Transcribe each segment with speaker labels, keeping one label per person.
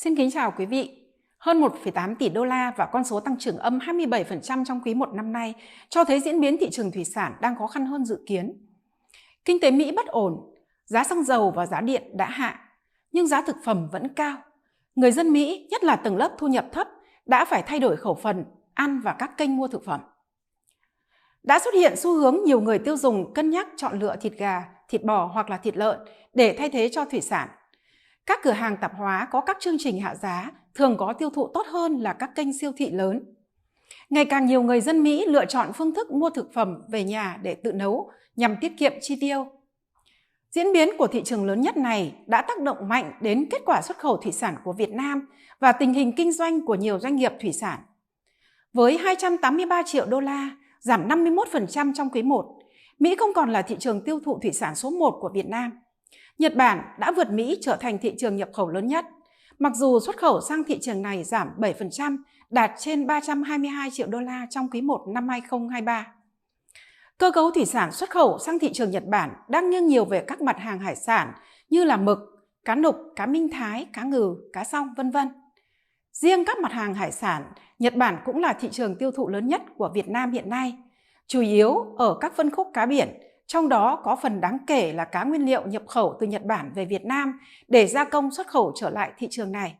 Speaker 1: Xin kính chào quý vị. Hơn 1,8 tỷ đô la và con số tăng trưởng âm 27% trong quý 1 năm nay cho thấy diễn biến thị trường thủy sản đang khó khăn hơn dự kiến. Kinh tế Mỹ bất ổn, giá xăng dầu và giá điện đã hạ, nhưng giá thực phẩm vẫn cao. Người dân Mỹ, nhất là tầng lớp thu nhập thấp, đã phải thay đổi khẩu phần ăn và các kênh mua thực phẩm. Đã xuất hiện xu hướng nhiều người tiêu dùng cân nhắc chọn lựa thịt gà, thịt bò hoặc là thịt lợn để thay thế cho thủy sản. Các cửa hàng tạp hóa có các chương trình hạ giá thường có tiêu thụ tốt hơn là các kênh siêu thị lớn. Ngày càng nhiều người dân Mỹ lựa chọn phương thức mua thực phẩm về nhà để tự nấu nhằm tiết kiệm chi tiêu. Diễn biến của thị trường lớn nhất này đã tác động mạnh đến kết quả xuất khẩu thủy sản của Việt Nam và tình hình kinh doanh của nhiều doanh nghiệp thủy sản. Với 283 triệu đô la, giảm 51% trong quý 1, Mỹ không còn là thị trường tiêu thụ thủy sản số 1 của Việt Nam. Nhật Bản đã vượt Mỹ trở thành thị trường nhập khẩu lớn nhất, mặc dù xuất khẩu sang thị trường này giảm 7%, đạt trên 322 triệu đô la trong quý 1 năm 2023. Cơ cấu thủy sản xuất khẩu sang thị trường Nhật Bản đang nghiêng nhiều về các mặt hàng hải sản như là mực, cá nục, cá minh thái, cá ngừ, cá song, v.v. Riêng các mặt hàng hải sản, Nhật Bản cũng là thị trường tiêu thụ lớn nhất của Việt Nam hiện nay, chủ yếu ở các phân khúc cá biển, trong đó có phần đáng kể là cá nguyên liệu nhập khẩu từ Nhật Bản về Việt Nam để gia công xuất khẩu trở lại thị trường này.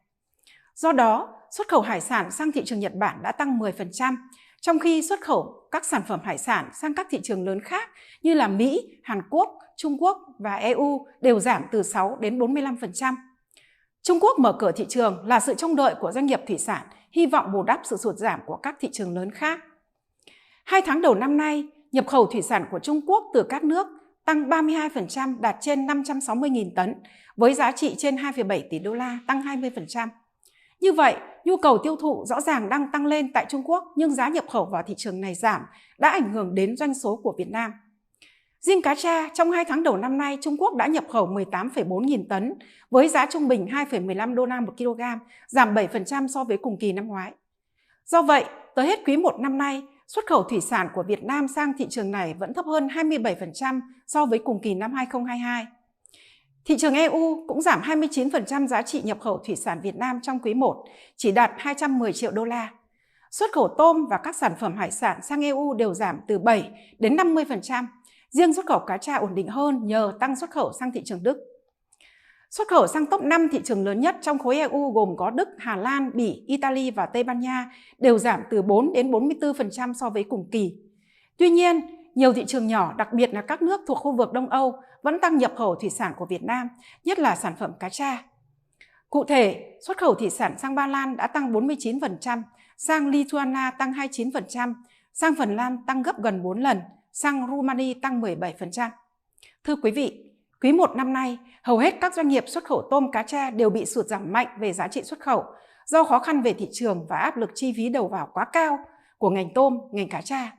Speaker 1: Do đó, xuất khẩu hải sản sang thị trường Nhật Bản đã tăng 10%, trong khi xuất khẩu các sản phẩm hải sản sang các thị trường lớn khác như là Mỹ, Hàn Quốc, Trung Quốc và EU đều giảm từ 6 đến 45%. Trung Quốc mở cửa thị trường là sự trông đợi của doanh nghiệp thủy sản, hy vọng bù đắp sự sụt giảm của các thị trường lớn khác. 2 tháng đầu năm nay, nhập khẩu thủy sản của Trung Quốc từ các nước tăng 32%, đạt trên 560.000 tấn, với giá trị trên 2,7 tỷ đô la, tăng 20%. Như vậy, nhu cầu tiêu thụ rõ ràng đang tăng lên tại Trung Quốc, nhưng giá nhập khẩu vào thị trường này giảm, đã ảnh hưởng đến doanh số của Việt Nam. Riêng cá tra, trong 2 tháng đầu năm nay, Trung Quốc đã nhập khẩu 18,4 nghìn tấn, với giá trung bình 2,15 đô la một kg, giảm 7% so với cùng kỳ năm ngoái. Do vậy, tới hết quý 1 năm nay, xuất khẩu thủy sản của Việt Nam sang thị trường này vẫn thấp hơn 27% so với cùng kỳ năm 2022. Thị trường EU cũng giảm 29% giá trị nhập khẩu thủy sản Việt Nam trong quý 1, chỉ đạt 210 triệu đô la. Xuất khẩu tôm và các sản phẩm hải sản sang EU đều giảm từ 7 đến 50%. Riêng xuất khẩu cá tra ổn định hơn nhờ tăng xuất khẩu sang thị trường Đức. Xuất khẩu sang top 5 thị trường lớn nhất trong khối EU gồm có Đức, Hà Lan, Bỉ, Italy và Tây Ban Nha đều giảm từ 4 đến 44% so với cùng kỳ. Tuy nhiên, nhiều thị trường nhỏ, đặc biệt là các nước thuộc khu vực Đông Âu, vẫn tăng nhập khẩu thủy sản của Việt Nam, nhất là sản phẩm cá tra. Cụ thể, xuất khẩu thủy sản sang Ba Lan đã tăng 49%, sang Lithuania tăng 29%, sang Phần Lan tăng gấp gần 4 lần, sang Rumani tăng 17%. Thưa quý vị, quý 1 năm nay, hầu hết các doanh nghiệp xuất khẩu tôm cá tra đều bị sụt giảm mạnh về giá trị xuất khẩu do khó khăn về thị trường và áp lực chi phí đầu vào quá cao của ngành tôm, ngành cá tra,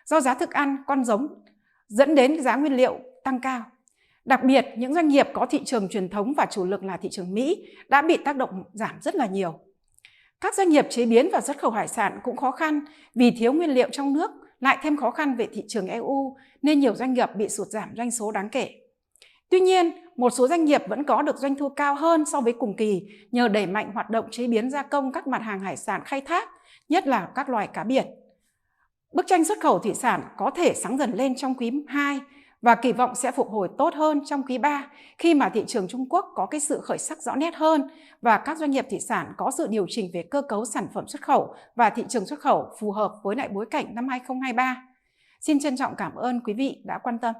Speaker 1: do giá thức ăn, con giống dẫn đến giá nguyên liệu tăng cao. Đặc biệt, những doanh nghiệp có thị trường truyền thống và chủ lực là thị trường Mỹ đã bị tác động giảm rất là nhiều. Các doanh nghiệp chế biến và xuất khẩu hải sản cũng khó khăn vì thiếu nguyên liệu trong nước, lại thêm khó khăn về thị trường EU nên nhiều doanh nghiệp bị sụt giảm doanh số đáng kể. Tuy nhiên, một số doanh nghiệp vẫn có được doanh thu cao hơn so với cùng kỳ nhờ đẩy mạnh hoạt động chế biến gia công các mặt hàng hải sản khai thác, nhất là các loài cá biển. Bức tranh xuất khẩu thủy sản có thể sáng dần lên trong quý 2 và kỳ vọng sẽ phục hồi tốt hơn trong quý 3 khi mà thị trường Trung Quốc có cái sự khởi sắc rõ nét hơn và các doanh nghiệp thủy sản có sự điều chỉnh về cơ cấu sản phẩm xuất khẩu và thị trường xuất khẩu phù hợp với lại bối cảnh năm 2023. Xin trân trọng cảm ơn quý vị đã quan tâm.